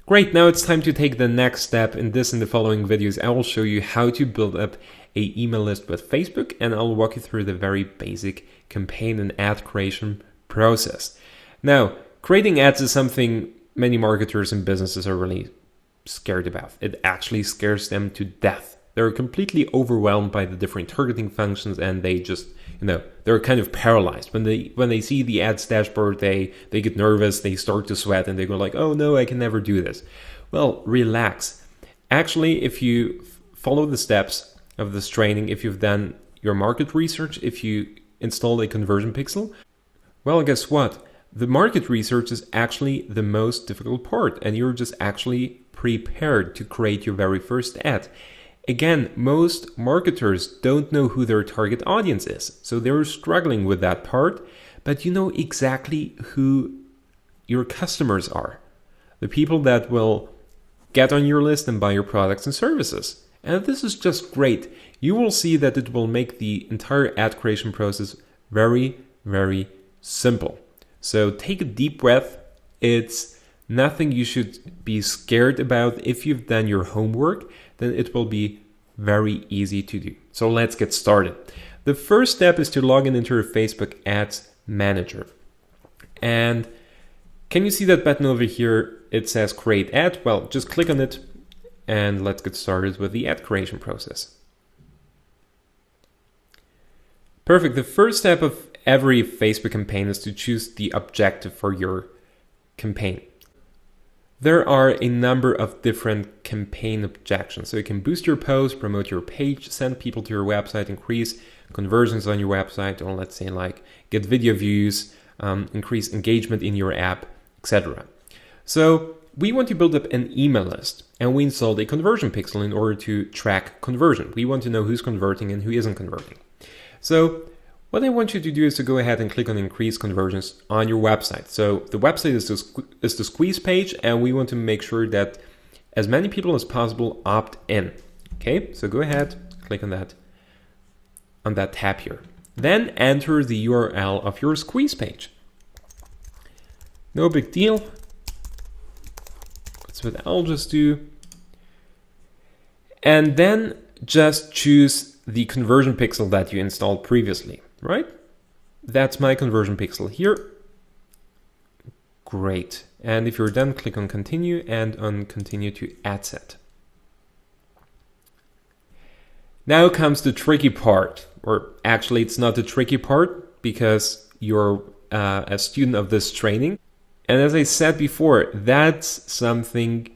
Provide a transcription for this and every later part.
Great, now it's time to take the next step. In this and the following videos, I will show you how to build up an email list with Facebook, and I'll walk you through the very basic campaign and ad creation process. Now, creating ads is something many marketers and businesses are really scared about. It actually scares them to death. They're completely overwhelmed by the different targeting functions, and they just, they're kind of paralyzed. When they see the ads dashboard, they get nervous, they start to sweat, and they go like, oh no, I can never do this. Well, relax. Actually, if you follow the steps of this training, if you've done your market research, if you installed a conversion pixel, well, guess what? The market research is actually the most difficult part, and you're just actually prepared to create your very first ad. Again, most marketers don't know who their target audience is, so they're struggling with that part, but you know exactly who your customers are. The people that will get on your list and buy your products and services. And this is just great. You will see that it will make the entire ad creation process very, very simple. So take a deep breath. It's nothing you should be scared about. If you've done your homework, then it will be very easy to do. So let's get started. The first step is to log in into your Facebook Ads Manager. And can you see that button over here? It says Create Ad. Well, just click on it and let's get started with the ad creation process. Perfect. The first step of every Facebook campaign is to choose the objective for your campaign. There are a number of different campaign objectives. So you can boost your post, promote your page, send people to your website, increase conversions on your website, or let's say like get video views, increase engagement in your app, etc. So we want to build up an email list, and we installed a conversion pixel in order to track conversion. We want to know who's converting and who isn't converting. So what I want you to do is to go ahead and click on increase conversions on your website. So the website is the squeeze page, and we want to make sure that as many people as possible opt in. Okay, so go ahead, click on that tab here. Then enter the URL of your squeeze page. No big deal. That's what I'll just do. And then just choose the conversion pixel that you installed previously. Right? That's my conversion pixel here. Great. And if you're done, click on continue and on continue to ad set. Now comes the tricky part, or actually it's not the tricky part because you're a student of this training. And as I said before, that's something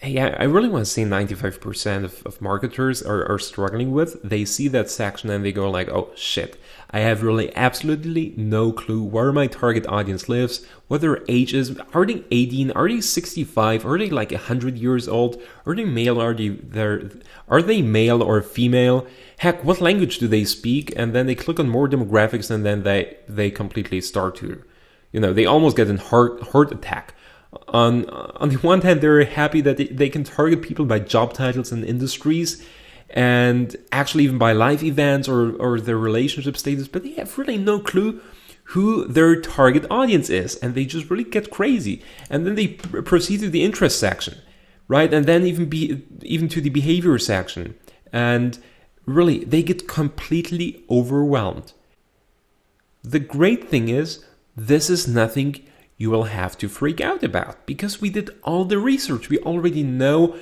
I really want to say 95% of marketers are struggling with. They see that section and they go like, oh shit, I have really absolutely no clue where my target audience lives, what their age is. Are they 18? Are they 65? Are they like 100 years old? Are they male? Are they male or female? Heck, what language do they speak? And then they click on more demographics, and then they completely start to, they almost get a heart attack. On the one hand, they're happy that they can target people by job titles and industries, and actually even by life events or their relationship status, but they have really no clue who their target audience is, and they just really get crazy. And then they proceed to the interest section, right? And then even to the behavior section, and really they get completely overwhelmed. The great thing is, this is nothing you will have to freak out about, because we did all the research. We already know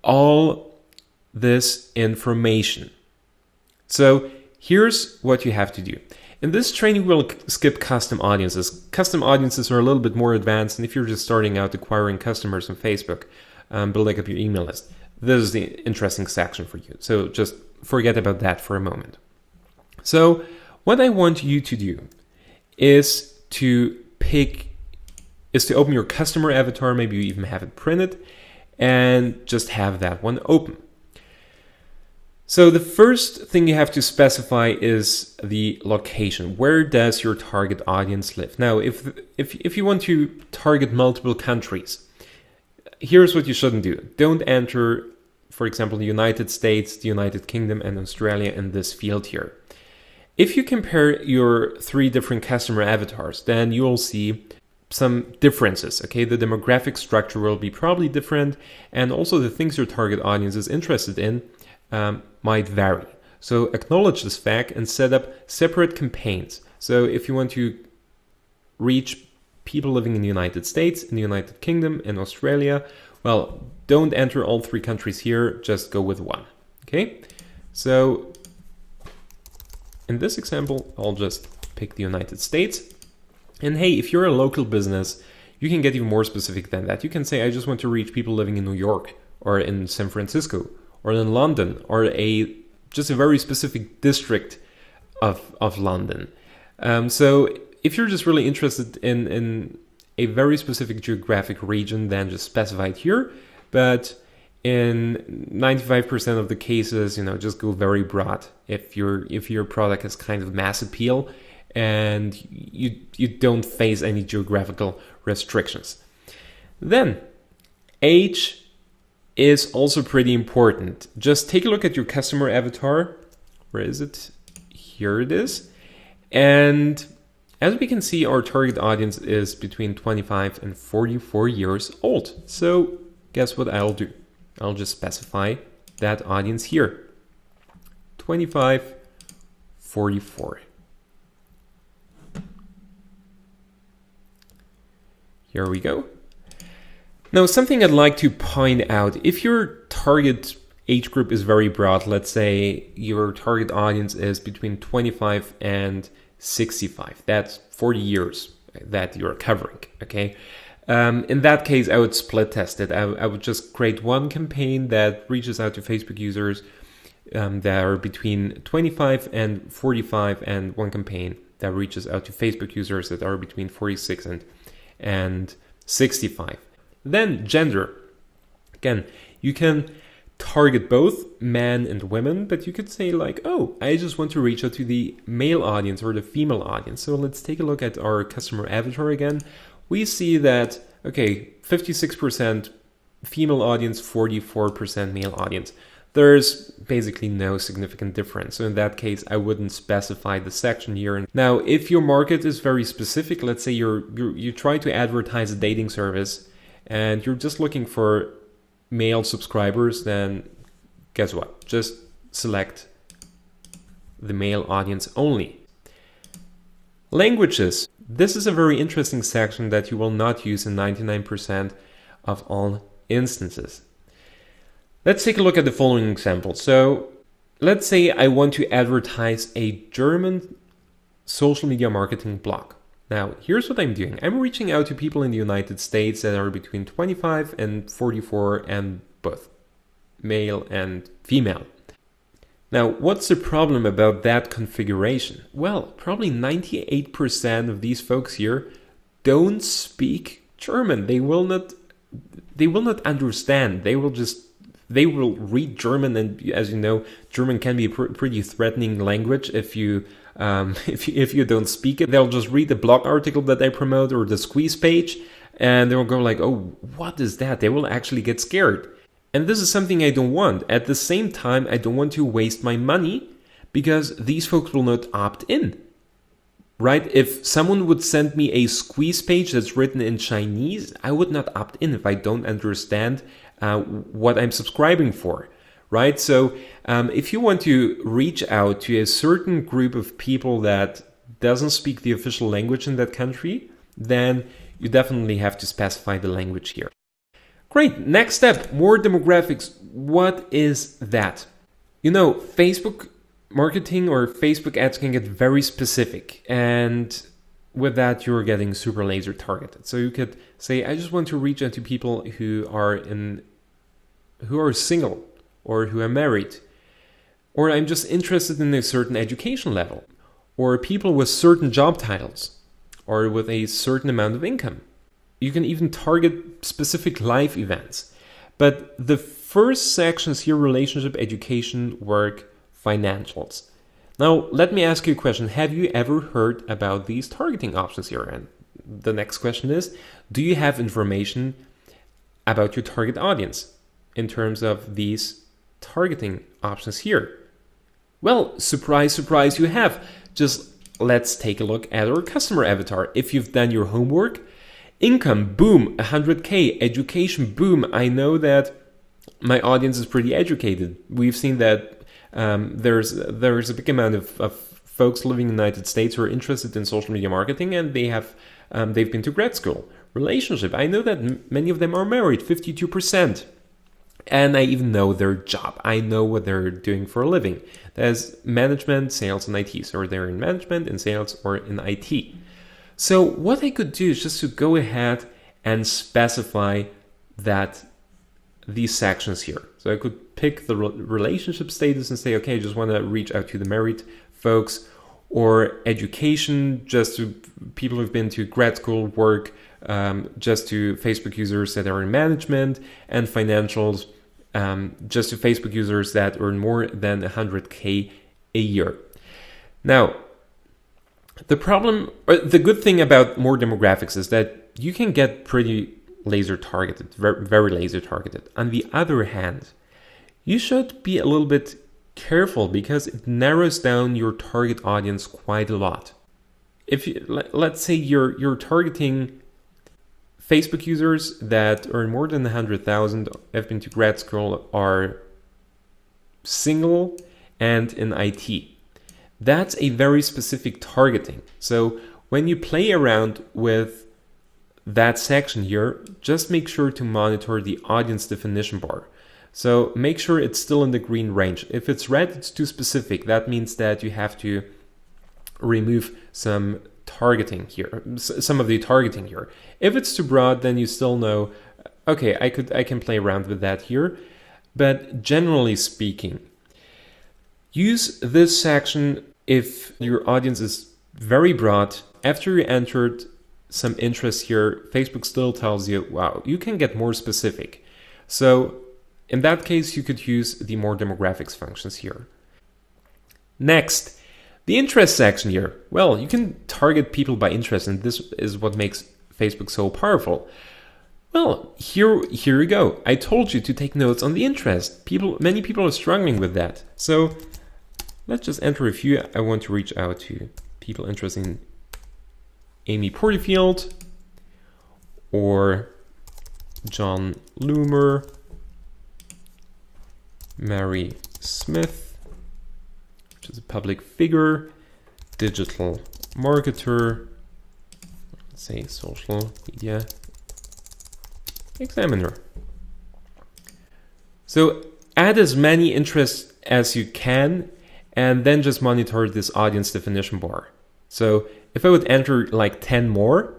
all this information. So here's what you have to do. In this training, we'll skip custom audiences. Custom audiences are a little bit more advanced, and if you're just starting out acquiring customers on Facebook, building up your email list, this is the interesting section for you. So just forget about that for a moment. So what I want you to do is to open your customer avatar, maybe you even have it printed, and just have that one open. So the first thing you have to specify is the location. Where does your target audience live? Now, if you want to target multiple countries, here's what you shouldn't do. Don't enter, for example, the United States, the United Kingdom, and Australia in this field here. If you compare your 3 different customer avatars, then you'll see some differences, okay? The demographic structure will be probably different, and also the things your target audience is interested in might vary. So acknowledge this fact and set up separate campaigns. So if you want to reach people living in the United States, in the United Kingdom, in Australia, well, don't enter all 3 countries here, just go with one, okay? So in this example, I'll just pick the United States. And hey, if you're a local business, you can get even more specific than that. You can say, I just want to reach people living in New York or in San Francisco or in London or just a very specific district of London. So if you're just really interested in a very specific geographic region, then just specify it here. But in 95% of the cases, just go very broad if your product has kind of mass appeal and you don't face any geographical restrictions. Then age is also pretty important. Just take a look at your customer avatar. Where is it? Here it is. And as we can see, our target audience is between 25 and 44 years old. So guess what I'll do? I'll just specify that audience here. 25, 44. Here we go. Now, something I'd like to point out, if your target age group is very broad, let's say your target audience is between 25 and 65, that's 40 years that you're covering, okay? In that case, I would split test it. I would just create one campaign that reaches out to Facebook users that are between 25 and 45, and one campaign that reaches out to Facebook users that are between 46 and 65. Then gender. Again, you can target both men and women, but you could say like, oh, I just want to reach out to the male audience or the female audience. So let's take a look at our customer avatar again. We see that, okay, 56% female audience, 44% male audience. There's basically no significant difference. So in that case, I wouldn't specify the section here. Now, if your market is very specific, let's say you try to advertise a dating service and you're just looking for male subscribers, then guess what? Just select the male audience only. Languages. This is a very interesting section that you will not use in 99% of all instances. Let's take a look at the following example. So let's say I want to advertise a German social media marketing blog. Now, here's what I'm doing. I'm reaching out to people in the United States that are between 25 and 44 and both male and female. Now, what's the problem about that configuration? Well, probably 98% of these folks here don't speak German. They will not understand. They will read German, and as you know, German can be a pretty threatening language if you don't speak it. They'll just read the blog article that I promote or the squeeze page, and they'll go like, oh, what is that? They will actually get scared. And this is something I don't want. At the same time, I don't want to waste my money because these folks will not opt in. Right? If someone would send me a squeeze page that's written in Chinese, I would not opt in if I don't understand what I'm subscribing for. Right? So if you want to reach out to a certain group of people that doesn't speak the official language in that country, then you definitely have to specify the language here. Great. Next step, more demographics. What is that? Facebook marketing or Facebook ads can get very specific, and with that you're getting super laser targeted. So you could say, I just want to reach out to people who are single or who are married, or I'm just interested in a certain education level, or people with certain job titles, or with a certain amount of income. You can even target specific live events. But the first sections here, relationship, education, work, financials. Now, let me ask you a question. Have you ever heard about these targeting options here? And the next question is, do you have information about your target audience in terms of these targeting options here? Well, surprise, surprise, you have. Just let's take a look at our customer avatar. If you've done your homework, Income, boom, 100K. Education, boom. I know that my audience is pretty educated. We've seen that there's a big amount of folks living in the United States who are interested in social media marketing, and they've been to grad school. Relationship, I know that many of them are married, 52%. And I even know their job. I know what they're doing for a living. There's management, sales, and IT. So they're in management, in sales, or in IT. So what I could do is just to go ahead and specify these sections here. So I could pick the relationship status and say, okay, I just want to reach out to the married folks, or education, just to people who've been to grad school, work, just to Facebook users that are in management, and financials, just to Facebook users that earn more than 100K a year. Now, the good thing about more demographics is that you can get pretty laser targeted, very laser targeted. On the other hand, you should be a little bit careful because it narrows down your target audience quite a lot. If let's say you're targeting Facebook users that earn more than 100,000, have been to grad school, are single, and in IT. That's a very specific targeting. So when you play around with that section here, just make sure to monitor the audience definition bar. So make sure it's still in the green range. If it's red, it's too specific. That means that you have to remove some targeting here, some of the targeting here. If it's too broad, then you still know, okay, I can play around with that here. But generally speaking, use this section if your audience is very broad. After you entered some interest here, Facebook still tells you, wow, you can get more specific. So in that case, you could use the more demographics functions here. Next, the interest section here. Well, you can target people by interest, and this is what makes Facebook so powerful. Well, here you go. I told you to take notes on the interest. Many people are struggling with that. So let's just enter a few. I want to reach out to people interested in Amy Porterfield or John Loomer, Mary Smith, which is a public figure, digital marketer, let's say social media examiner. So add as many interests as you can, and then just monitor this audience definition bar. So if I would enter like 10 more,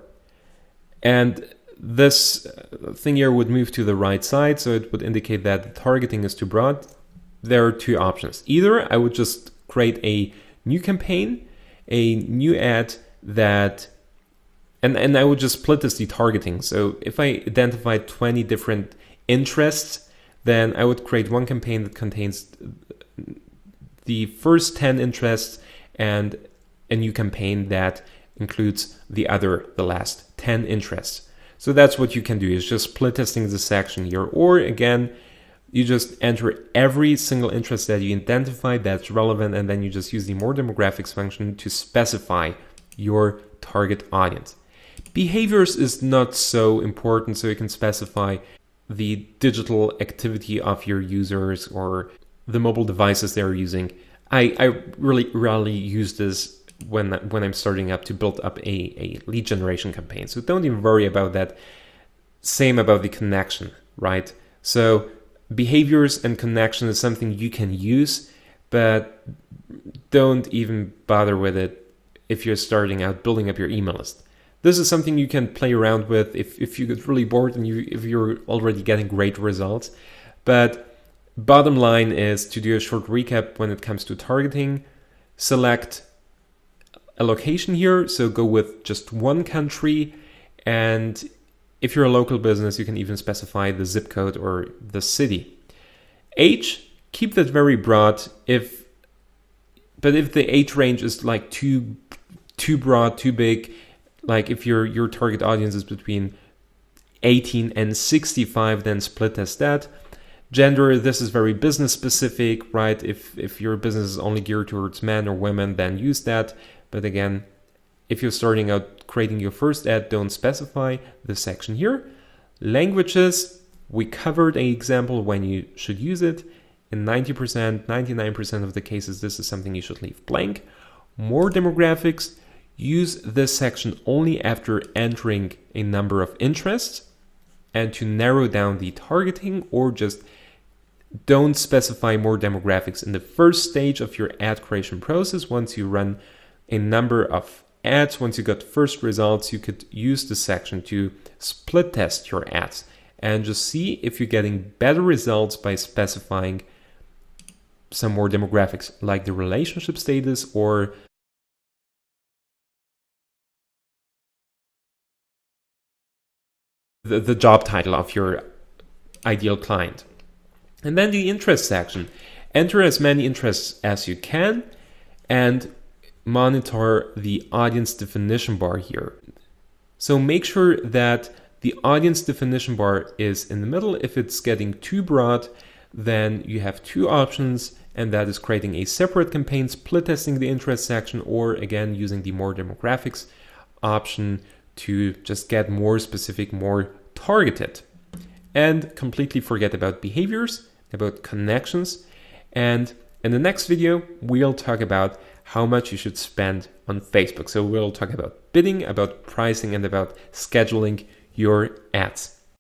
and this thing here would move to the right side, so it would indicate that the targeting is too broad, there are two options. Either I would just create a new campaign, a new ad that, and I would just split this the targeting. So if I identify 20 different interests, then I would create one campaign that contains the first 10 interests and a new campaign that includes the last 10 interests. So that's what you can do, is just split testing the section here. Or again, you just enter every single interest that you identify that's relevant, and then you just use the more demographics function to specify your target audience. Behaviors is not so important, so you can specify the digital activity of your users or the mobile devices they're using. I really rarely use this when I'm starting up to build up a lead generation campaign. So don't even worry about that. Same about the connection, right? So behaviors and connection is something you can use, but don't even bother with it if you're starting out building up your email list. This is something you can play around with if you get really bored and if you're already getting great results. But bottom line is to do a short recap when it comes to targeting. Select a location here, so go with just one country, and if you're a local business, you can even specify the zip code or the city. Age, keep that very broad. But if the age range is like too broad, too big, like if your target audience is between 18 and 65, then split test that. Gender, this is very business specific, right? If your business is only geared towards men or women, then use that. But again, if you're starting out creating your first ad, don't specify the section here. Languages, we covered an example when you should use it. In 90%, 99% of the cases, this is something you should leave blank. More demographics, use this section only after entering a number of interests and to narrow down the targeting, or just don't specify more demographics in the first stage of your ad creation process. Once you run a number of ads, once you got first results, you could use this section to split test your ads and just see if you're getting better results by specifying some more demographics like the relationship status or the job title of your ideal client. And then the interest section. Enter as many interests as you can and monitor the audience definition bar here. So make sure that the audience definition bar is in the middle. If it's getting too broad, then you have two options, and that is creating a separate campaign, split testing the interest section, or again, using the more demographics option to just get more specific, more targeted. And completely forget about behaviors, about connections. And in the next video, we'll talk about how much you should spend on Facebook. So we'll talk about bidding, about pricing, and about scheduling your ads.